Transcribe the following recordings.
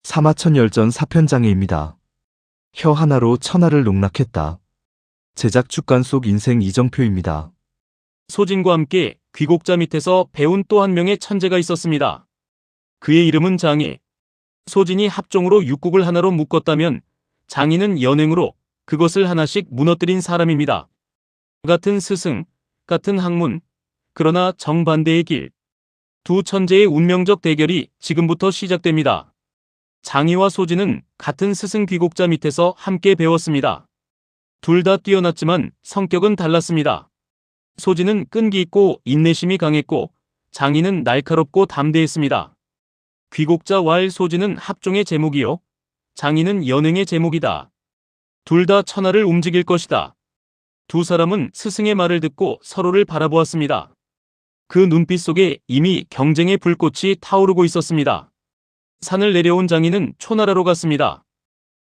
사마천열전 사편장애입니다. 혀 하나로 천하를 농락했다. 제작 축간 속 인생 이정표입니다. 소진과 함께 귀곡자 밑에서 배운 또 한 명의 천재가 있었습니다. 그의 이름은 장애. 소진이 합종으로 육국을 하나로 묶었다면 장애는 연행으로 그것을 하나씩 무너뜨린 사람입니다. 같은 스승, 같은 학문, 그러나 정반대의 길. 두 천재의 운명적 대결이 지금부터 시작됩니다. 장애와 소진은 같은 스승 귀곡자 밑에서 함께 배웠습니다. 둘 다 뛰어났지만 성격은 달랐습니다. 소진은 끈기 있고 인내심이 강했고 장애는 날카롭고 담대했습니다. 귀곡자 왈 소진은 합종의 제목이요, 장애는 연행의 제목이다. 둘 다 천하를 움직일 것이다. 두 사람은 스승의 말을 듣고 서로를 바라보았습니다. 그 눈빛 속에 이미 경쟁의 불꽃이 타오르고 있었습니다. 산을 내려온 장애는 초나라로 갔습니다.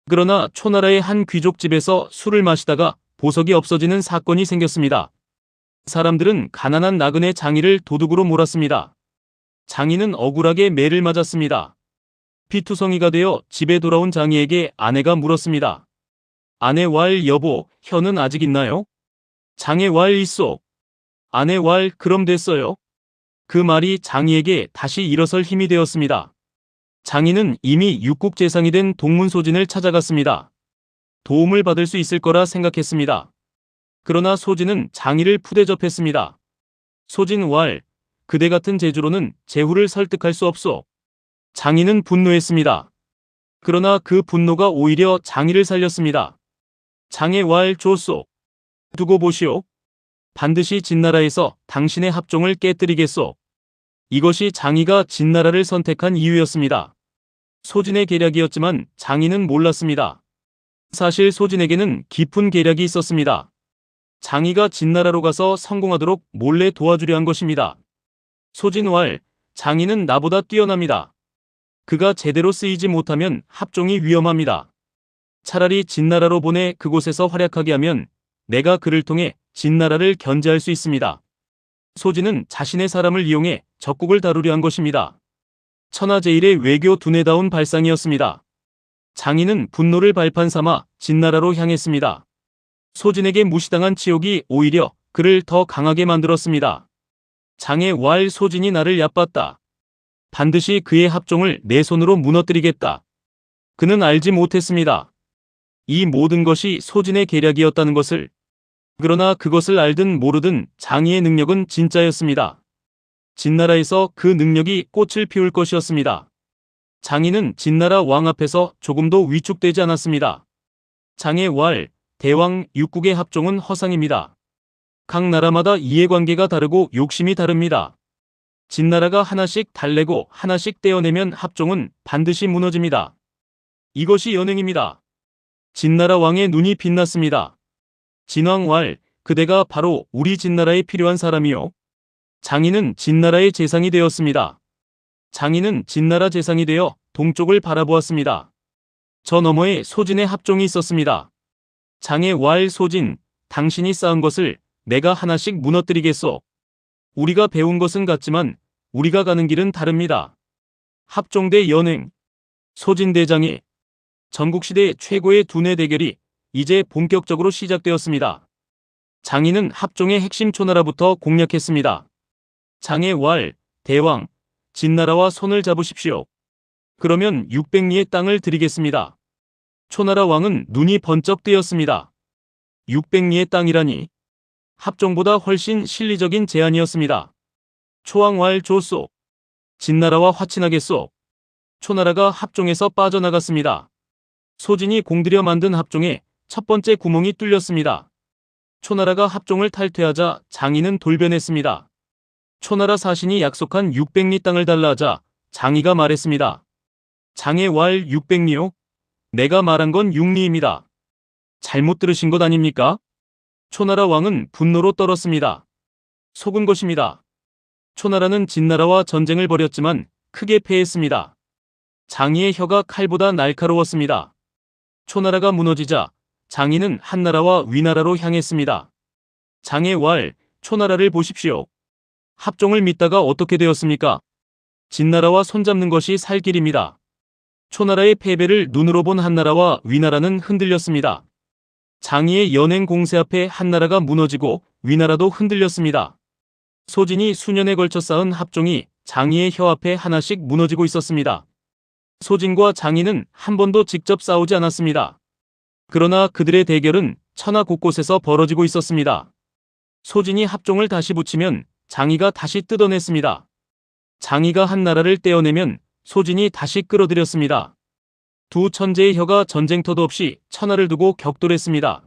그러나 초나라의 한 귀족집에서 술을 마시다가 보석이 없어지는 사건이 생겼습니다. 사람들은 가난한 나그네 장애를 도둑으로 몰았습니다. 장애는 억울하게 매를 맞았습니다. 피투성이가 되어 집에 돌아온 장애에게 아내가 물었습니다. 아내 왈 여보, 혀는 아직 있나요? 장애 왈 있소. 아내 왈 그럼 됐어요. 그 말이 장애에게 다시 일어설 힘이 되었습니다. 장애는 이미 육국재상이 된 동문소진을 찾아갔습니다. 도움을 받을 수 있을 거라 생각했습니다. 그러나 소진은 장애를 푸대접했습니다. 소진 왈, 그대 같은 재주로는 제후를 설득할 수 없소. 장애는 분노했습니다. 그러나 그 분노가 오히려 장애를 살렸습니다. 장애 왈 좋소. 두고 보시오. 반드시 진나라에서 당신의 합종을 깨뜨리겠소. 이것이 장애가 진나라를 선택한 이유였습니다. 소진의 계략이었지만 장애는 몰랐습니다. 사실 소진에게는 깊은 계략이 있었습니다. 장애가 진나라로 가서 성공하도록 몰래 도와주려 한 것입니다. 소진 왈, 장애는 나보다 뛰어납니다. 그가 제대로 쓰이지 못하면 합종이 위험합니다. 차라리 진나라로 보내 그곳에서 활약하게 하면 내가 그를 통해 진나라를 견제할 수 있습니다. 소진은 자신의 사람을 이용해 적국을 다루려 한 것입니다. 천하제일의 외교 두뇌다운 발상이었습니다. 장애는 분노를 발판 삼아 진나라로 향했습니다. 소진에게 무시당한 치욕이 오히려 그를 더 강하게 만들었습니다. 장애 왈 소진이 나를 얕봤다. 반드시 그의 합종을 내 손으로 무너뜨리겠다. 그는 알지 못했습니다. 이 모든 것이 소진의 계략이었다는 것을. 그러나 그것을 알든 모르든 장애의 능력은 진짜였습니다. 진나라에서 그 능력이 꽃을 피울 것이었습니다. 장애는 진나라 왕 앞에서 조금도 위축되지 않았습니다. 장애 왈, 대왕 육국의 합종은 허상입니다. 각 나라마다 이해관계가 다르고 욕심이 다릅니다. 진나라가 하나씩 달래고 하나씩 떼어내면 합종은 반드시 무너집니다. 이것이 연행입니다. 진나라 왕의 눈이 빛났습니다. 진왕 왈, 그대가 바로 우리 진나라에 필요한 사람이요. 장애는 진나라의 재상이 되었습니다. 장애는 진나라 재상이 되어 동쪽을 바라보았습니다. 저 너머에 소진의 합종이 있었습니다. 장애 왈 소진, 당신이 쌓은 것을 내가 하나씩 무너뜨리겠소. 우리가 배운 것은 같지만 우리가 가는 길은 다릅니다. 합종 대 연행, 소진 대 장애. 전국시대 최고의 두뇌 대결이 이제 본격적으로 시작되었습니다. 장애는 합종의 핵심 초나라부터 공략했습니다. 장애 왈, 대왕, 진나라와 손을 잡으십시오. 그러면 600리의 땅을 드리겠습니다. 초나라 왕은 눈이 번쩍 뜨였습니다. 600리의 땅이라니. 합종보다 훨씬 실리적인 제안이었습니다. 초왕 왈 좋소. 진나라와 화친하겠소. 초나라가 합종에서 빠져나갔습니다. 소진이 공들여 만든 합종에 첫 번째 구멍이 뚫렸습니다. 초나라가 합종을 탈퇴하자 장애는 돌변했습니다. 초나라 사신이 약속한 600리 땅을 달라 하자 장애가 말했습니다. 장애 왈 600리요? 내가 말한 건 6리입니다. 잘못 들으신 것 아닙니까? 초나라 왕은 분노로 떨었습니다. 속은 것입니다. 초나라는 진나라와 전쟁을 벌였지만 크게 패했습니다. 장애의 혀가 칼보다 날카로웠습니다. 초나라가 무너지자 장애는 한나라와 위나라로 향했습니다. 장애 왈, 초나라를 보십시오. 합종을 믿다가 어떻게 되었습니까? 진나라와 손잡는 것이 살 길입니다. 초나라의 패배를 눈으로 본 한나라와 위나라는 흔들렸습니다. 장의의 연행 공세 앞에 한나라가 무너지고 위나라도 흔들렸습니다. 소진이 수년에 걸쳐 쌓은 합종이 장의의 혀 앞에 하나씩 무너지고 있었습니다. 소진과 장의는 한 번도 직접 싸우지 않았습니다. 그러나 그들의 대결은 천하 곳곳에서 벌어지고 있었습니다. 소진이 합종을 다시 붙이면 장의가 다시 뜯어냈습니다. 장의가 한나라를 떼어내면 소진이 다시 끌어들였습니다. 두 천재의 혀가 전쟁터도 없이 천하를 두고 격돌했습니다.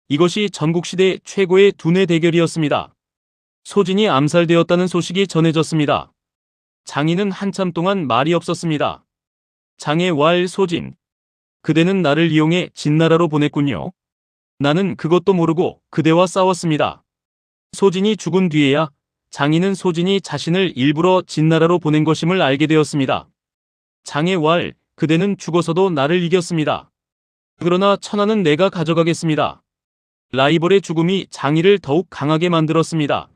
이것이 전국시대 최고의 두뇌 대결이었습니다. 소진이 암살되었다는 소식이 전해졌습니다. 장의는 한참 동안 말이 없었습니다. 장의 왈 소진. 그대는 나를 이용해 진나라로 보냈군요. 나는 그것도 모르고 그대와 싸웠습니다. 소진이 죽은 뒤에야 장의는 소진이 자신을 일부러 진나라로 보낸 것임을 알게 되었습니다. 장의 왈, 그대는 죽어서도 나를 이겼습니다. 그러나 천하는 내가 가져가겠습니다. 라이벌의 죽음이 장의를 더욱 강하게 만들었습니다.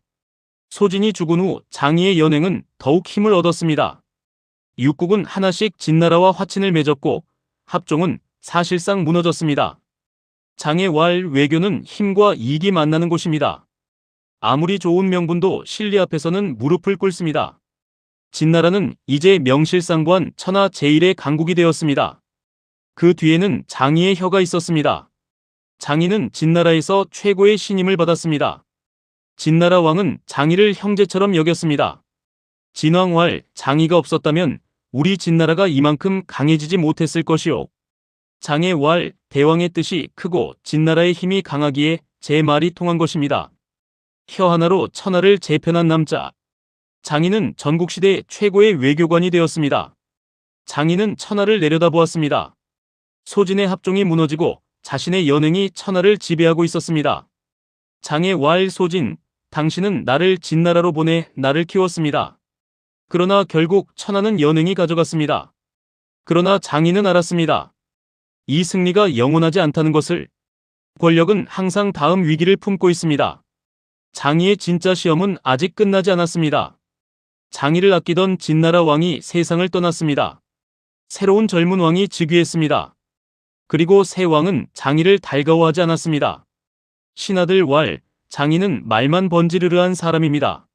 소진이 죽은 후 장의의 연행은 더욱 힘을 얻었습니다. 육국은 하나씩 진나라와 화친을 맺었고 합종은 사실상 무너졌습니다. 장의 왈 외교는 힘과 이익이 만나는 곳입니다. 아무리 좋은 명분도 실리 앞에서는 무릎을 꿇습니다. 진나라는 이제 명실상부한 천하 제1의 강국이 되었습니다. 그 뒤에는 장의의 혀가 있었습니다. 장의는 진나라에서 최고의 신임을 받았습니다. 진나라 왕은 장의를 형제처럼 여겼습니다. 진왕왈, 장의가 없었다면 우리 진나라가 이만큼 강해지지 못했을 것이요. 장의 왈, 대왕의 뜻이 크고 진나라의 힘이 강하기에 제 말이 통한 것입니다. 혀 하나로 천하를 재편한 남자. 장의는 전국시대 최고의 외교관이 되었습니다. 장의는 천하를 내려다보았습니다. 소진의 합종이 무너지고 자신의 연행이 천하를 지배하고 있었습니다. 장의 왈 소진, 당신은 나를 진나라로 보내 나를 키웠습니다. 그러나 결국 천하는 연행이 가져갔습니다. 그러나 장의는 알았습니다. 이 승리가 영원하지 않다는 것을. 권력은 항상 다음 위기를 품고 있습니다. 장의의 진짜 시험은 아직 끝나지 않았습니다. 장의를 아끼던 진나라 왕이 세상을 떠났습니다. 새로운 젊은 왕이 즉위했습니다. 그리고 새 왕은 장의를 달가워하지 않았습니다. 신하들 왈, 장의는 말만 번지르르한 사람입니다.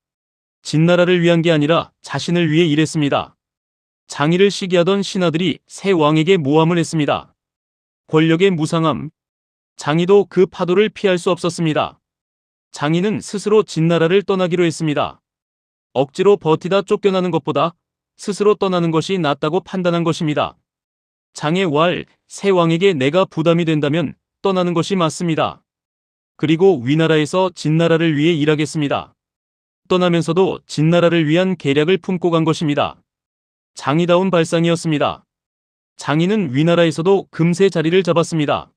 진나라를 위한 게 아니라 자신을 위해 일했습니다. 장의를 시기하던 신하들이 새 왕에게 모함을 했습니다. 권력의 무상함. 장의도 그 파도를 피할 수 없었습니다. 장의는 스스로 진나라를 떠나기로 했습니다. 억지로 버티다 쫓겨나는 것보다 스스로 떠나는 것이 낫다고 판단한 것입니다. 장의 왈, 새 왕에게 내가 부담이 된다면 떠나는 것이 맞습니다. 그리고 위나라에서 진나라를 위해 일하겠습니다. 떠나면서도 진나라를 위한 계략을 품고 간 것입니다. 장의다운 발상이었습니다. 장의는 위나라에서도 금세 자리를 잡았습니다.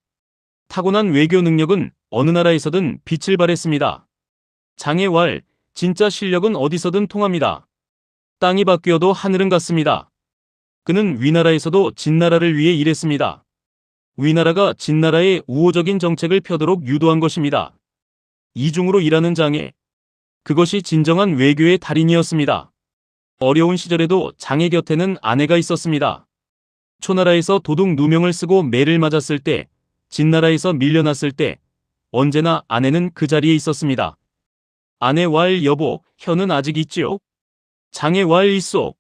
타고난 외교 능력은 어느 나라에서든 빛을 발했습니다. 장의 왈, 진짜 실력은 어디서든 통합니다. 땅이 바뀌어도 하늘은 같습니다. 그는 위나라에서도 진나라를 위해 일했습니다. 위나라가 진나라의 우호적인 정책을 펴도록 유도한 것입니다. 이중으로 일하는 장애. 그것이 진정한 외교의 달인이었습니다. 어려운 시절에도 장의 곁에는 아내가 있었습니다. 초나라에서 도둑 누명을 쓰고 매를 맞았을 때, 진나라에서 밀려났을 때 언제나 아내는 그 자리에 있었습니다. 아내 왈 여보, 혀는 아직 있지요? 장의 왈 있소.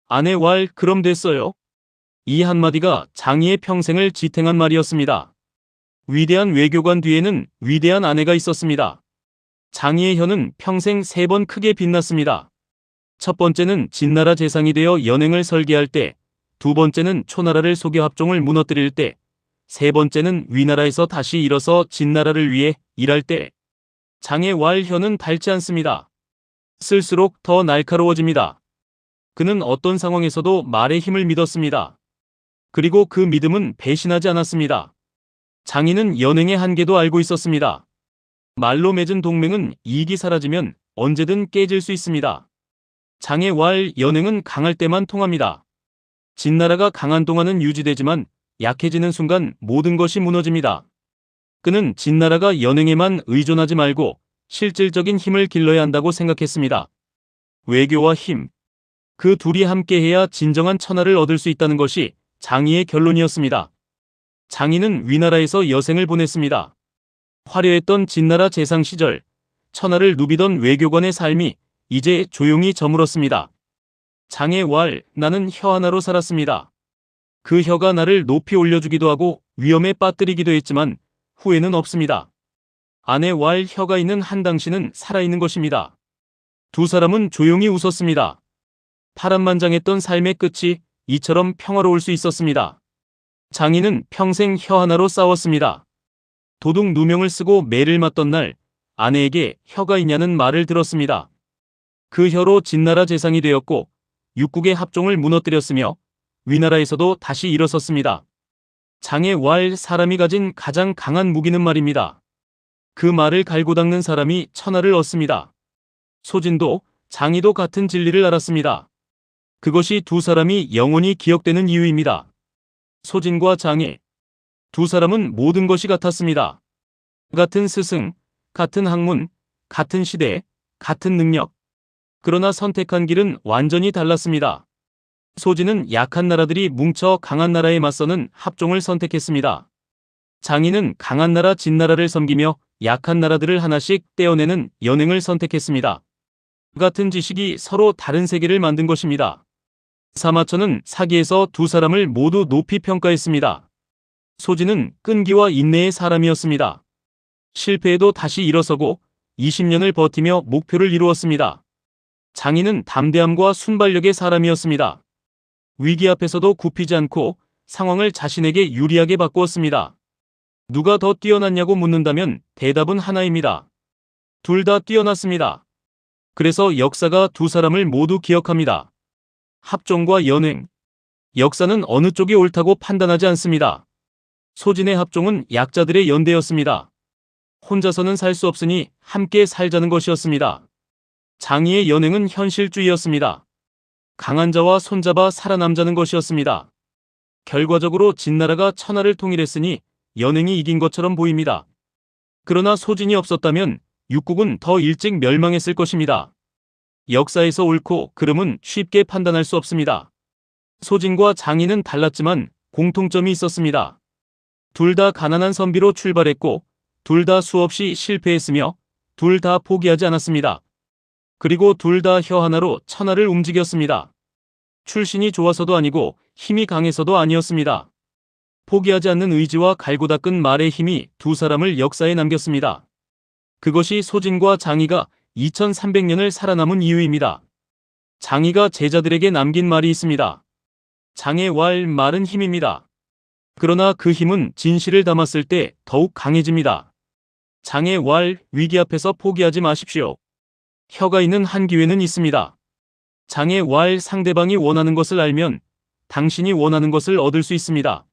아내 왈 그럼 됐어요. 이 한마디가 장의의 평생을 지탱한 말이었습니다. 위대한 외교관 뒤에는 위대한 아내가 있었습니다. 장의의 혀는 평생 3번 크게 빛났습니다. 첫 번째는 진나라 재상이 되어 연행을 설계할 때, 두 번째는 초나라를 속여 합종을 무너뜨릴 때, 세 번째는 위나라에서 다시 일어서 진나라를 위해 일할 때. 장의 왈 혀는 닳지 않습니다. 쓸수록 더 날카로워집니다. 그는 어떤 상황에서도 말의 힘을 믿었습니다. 그리고 그 믿음은 배신하지 않았습니다. 장의는 연행의 한계도 알고 있었습니다. 말로 맺은 동맹은 이익이 사라지면 언제든 깨질 수 있습니다. 장의 왈 연행은 강할 때만 통합니다. 진나라가 강한 동안은 유지되지만 약해지는 순간 모든 것이 무너집니다. 그는 진나라가 연행에만 의존하지 말고 실질적인 힘을 길러야 한다고 생각했습니다. 외교와 힘. 그 둘이 함께해야 진정한 천하를 얻을 수 있다는 것이 장희의 결론이었습니다. 장희는 위나라에서 여생을 보냈습니다. 화려했던 진나라 재상 시절, 천하를 누비던 외교관의 삶이 이제 조용히 저물었습니다. 장의 왈, 나는 혀 하나로 살았습니다. 그 혀가 나를 높이 올려주기도 하고 위험에 빠뜨리기도 했지만 후회는 없습니다. 아내 왈 혀가 있는 한 당신은 살아있는 것입니다. 두 사람은 조용히 웃었습니다. 파란만장했던 삶의 끝이 이처럼 평화로울 수 있었습니다. 장희는 평생 혀 하나로 싸웠습니다. 도둑 누명을 쓰고 매를 맞던 날 아내에게 혀가 있냐는 말을 들었습니다. 그 혀로 진나라 재상이 되었고 육국의 합종을 무너뜨렸으며 위나라에서도 다시 일어섰습니다. 장의 왈, 사람이 가진 가장 강한 무기는 말입니다. 그 말을 갈고 닦는 사람이 천하를 얻습니다. 소진도 장희도 같은 진리를 알았습니다. 그것이 두 사람이 영원히 기억되는 이유입니다. 소진과 장희, 두 사람은 모든 것이 같았습니다. 같은 스승, 같은 학문, 같은 시대, 같은 능력. 그러나 선택한 길은 완전히 달랐습니다. 소진은 약한 나라들이 뭉쳐 강한 나라에 맞서는 합종을 선택했습니다. 장희는 강한 나라 진나라를 섬기며 약한 나라들을 하나씩 떼어내는 연행을 선택했습니다. 같은 지식이 서로 다른 세계를 만든 것입니다. 사마천은 사기에서 두 사람을 모두 높이 평가했습니다. 소진은 끈기와 인내의 사람이었습니다. 실패해도 다시 일어서고 20년을 버티며 목표를 이루었습니다. 장희는 담대함과 순발력의 사람이었습니다. 위기 앞에서도 굽히지 않고 상황을 자신에게 유리하게 바꾸었습니다. 누가 더 뛰어났냐고 묻는다면 대답은 하나입니다. 둘 다 뛰어났습니다. 그래서 역사가 두 사람을 모두 기억합니다. 합종과 연행. 역사는 어느 쪽이 옳다고 판단하지 않습니다. 소진의 합종은 약자들의 연대였습니다. 혼자서는 살 수 없으니 함께 살자는 것이었습니다. 장희의 연행은 현실주의였습니다. 강한 자와 손잡아 살아남자는 것이었습니다. 결과적으로 진나라가 천하를 통일했으니 연행이 이긴 것처럼 보입니다. 그러나 소진이 없었다면 육국은 더 일찍 멸망했을 것입니다. 역사에서 옳고 그름은 쉽게 판단할 수 없습니다. 소진과 장희는 달랐지만 공통점이 있었습니다. 둘 다 가난한 선비로 출발했고 둘 다 수없이 실패했으며 둘 다 포기하지 않았습니다. 그리고 둘 다 혀 하나로 천하를 움직였습니다. 출신이 좋아서도 아니고 힘이 강해서도 아니었습니다. 포기하지 않는 의지와 갈고 닦은 말의 힘이 두 사람을 역사에 남겼습니다. 그것이 소진과 장희가 2300년을 살아남은 이유입니다. 장희가 제자들에게 남긴 말이 있습니다. 장의 왈, 말은 힘입니다. 그러나 그 힘은 진실을 담았을 때 더욱 강해집니다. 장의 왈, 위기 앞에서 포기하지 마십시오. 혀가 있는 한 기회는 있습니다. 장의 왈, 상대방이 원하는 것을 알면 당신이 원하는 것을 얻을 수 있습니다.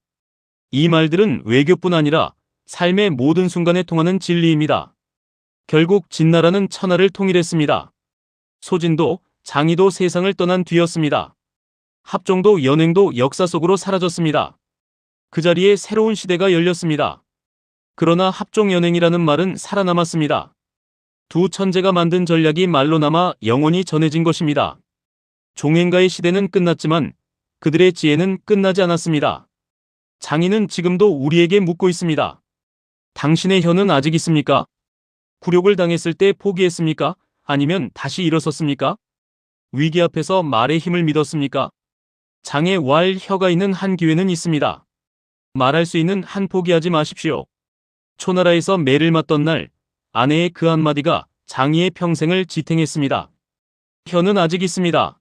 이 말들은 외교뿐 아니라 삶의 모든 순간에 통하는 진리입니다. 결국 진나라는 천하를 통일했습니다. 소진도 장희도 세상을 떠난 뒤였습니다. 합종도 연행도 역사 속으로 사라졌습니다. 그 자리에 새로운 시대가 열렸습니다. 그러나 합종연행이라는 말은 살아남았습니다. 두 천재가 만든 전략이 말로 남아 영원히 전해진 것입니다. 종행가의 시대는 끝났지만 그들의 지혜는 끝나지 않았습니다. 장희는 지금도 우리에게 묻고 있습니다. 당신의 혀는 아직 있습니까? 굴욕을 당했을 때 포기했습니까? 아니면 다시 일어섰습니까? 위기 앞에서 말의 힘을 믿었습니까? 장의 왈, 혀가 있는 한 기회는 있습니다. 말할 수 있는 한 포기하지 마십시오. 초나라에서 매를 맞던 날 아내의 그 한마디가 장희의 평생을 지탱했습니다. 혀는 아직 있습니다.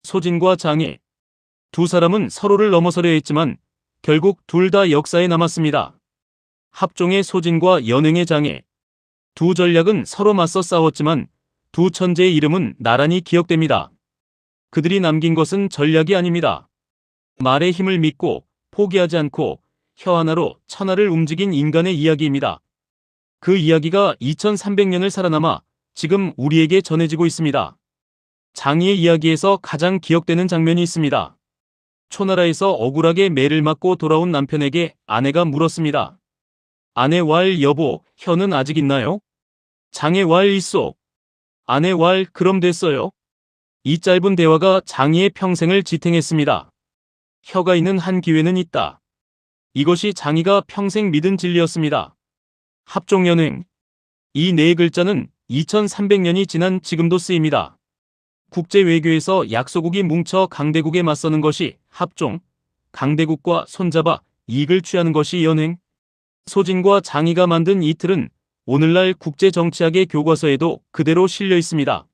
소진과 장희. 두 사람은 서로를 넘어서려 했지만 결국 둘 다 역사에 남았습니다. 합종의 소진과 연행의 장희. 두 전략은 서로 맞서 싸웠지만 두 천재의 이름은 나란히 기억됩니다. 그들이 남긴 것은 전략이 아닙니다. 말의 힘을 믿고 포기하지 않고 혀 하나로 천하를 움직인 인간의 이야기입니다. 그 이야기가 2300년을 살아남아 지금 우리에게 전해지고 있습니다. 장희의 이야기에서 가장 기억되는 장면이 있습니다. 초나라에서 억울하게 매를 맞고 돌아온 남편에게 아내가 물었습니다. 아내 왈, 여보, 혀는 아직 있나요? 장의 왈, 있소. 아내 왈, 그럼 됐어요. 이 짧은 대화가 장희의 평생을 지탱했습니다. 혀가 있는 한 기회는 있다. 이것이 장이가 평생 믿은 진리였습니다. 합종연행. 이 네 글자는 2300년이 지난 지금도 쓰입니다. 국제 외교에서 약소국이 뭉쳐 강대국에 맞서는 것이 합종, 강대국과 손잡아 이익을 취하는 것이 연행. 소진과 장이가 만든 이 틀은 오늘날 국제 정치학의 교과서에도 그대로 실려 있습니다.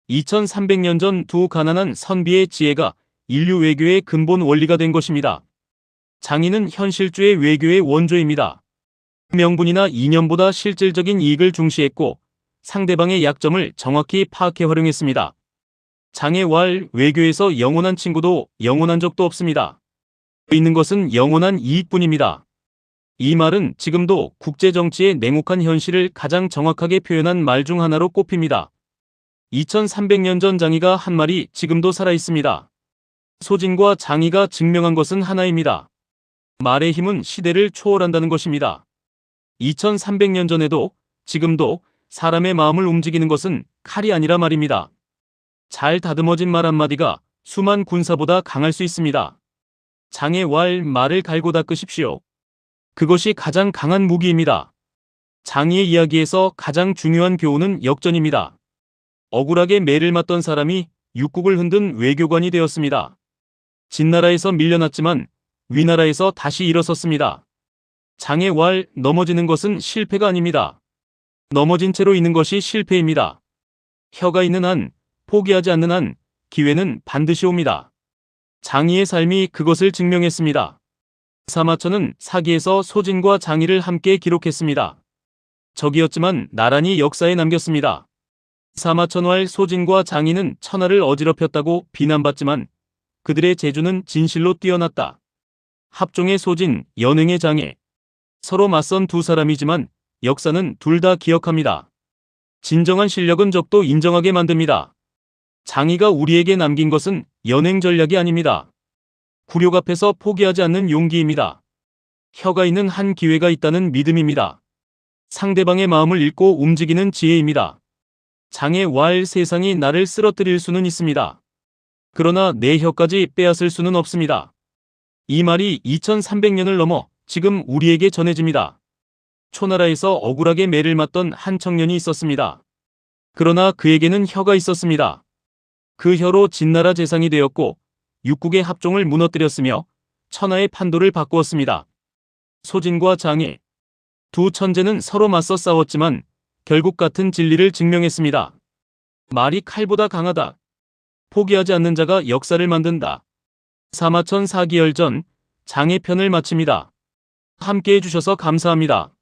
2300년 전 두 가난한 선비의 지혜가 인류 외교의 근본 원리가 된 것입니다. 장이는 현실주의 외교의 원조입니다. 명분이나 이념보다 실질적인 이익을 중시했고 상대방의 약점을 정확히 파악해 활용했습니다. 장의 왈 외교에서 영원한 친구도 영원한 적도 없습니다. 있는 것은 영원한 이익뿐입니다. 이 말은 지금도 국제정치의 냉혹한 현실을 가장 정확하게 표현한 말 중 하나로 꼽힙니다. 2300년 전 장이가 한 말이 지금도 살아있습니다. 소진과 장이가 증명한 것은 하나입니다. 말의 힘은 시대를 초월한다는 것입니다. 2300년 전에도 지금도 사람의 마음을 움직이는 것은 칼이 아니라 말입니다. 잘 다듬어진 말 한마디가 수만 군사보다 강할 수 있습니다. 장의 왈 말을 갈고 닦으십시오. 그것이 가장 강한 무기입니다. 장이의 이야기에서 가장 중요한 교훈은 역전입니다. 억울하게 매를 맞던 사람이 육국을 흔든 외교관이 되었습니다. 진나라에서 밀려났지만 위나라에서 다시 일어섰습니다. 장의 왈 넘어지는 것은 실패가 아닙니다. 넘어진 채로 있는 것이 실패입니다. 혀가 있는 한, 포기하지 않는 한, 기회는 반드시 옵니다. 장이의 삶이 그것을 증명했습니다. 사마천은 사기에서 소진과 장이를 함께 기록했습니다. 적이었지만 나란히 역사에 남겼습니다. 사마천왈 소진과 장이는 천하를 어지럽혔다고 비난받지만 그들의 재주는 진실로 뛰어났다. 합종의 소진, 연행의 장애. 서로 맞선 두 사람이지만 역사는 둘 다 기억합니다. 진정한 실력은 적도 인정하게 만듭니다. 장이가 우리에게 남긴 것은 연행 전략이 아닙니다. 굴욕 앞에서 포기하지 않는 용기입니다. 혀가 있는 한 기회가 있다는 믿음입니다. 상대방의 마음을 읽고 움직이는 지혜입니다. 장의 왈 세상이 나를 쓰러뜨릴 수는 있습니다. 그러나 내 혀까지 빼앗을 수는 없습니다. 이 말이 2300년을 넘어 지금 우리에게 전해집니다. 초나라에서 억울하게 매를 맞던 한 청년이 있었습니다. 그러나 그에게는 혀가 있었습니다. 그 혀로 진나라 재상이 되었고 육국의 합종을 무너뜨렸으며 천하의 판도를 바꾸었습니다. 소진과 장애. 두 천재는 서로 맞서 싸웠지만 결국 같은 진리를 증명했습니다. 말이 칼보다 강하다. 포기하지 않는 자가 역사를 만든다. 사마천 사기열전 장의 편을 마칩니다. 함께 해주셔서 감사합니다.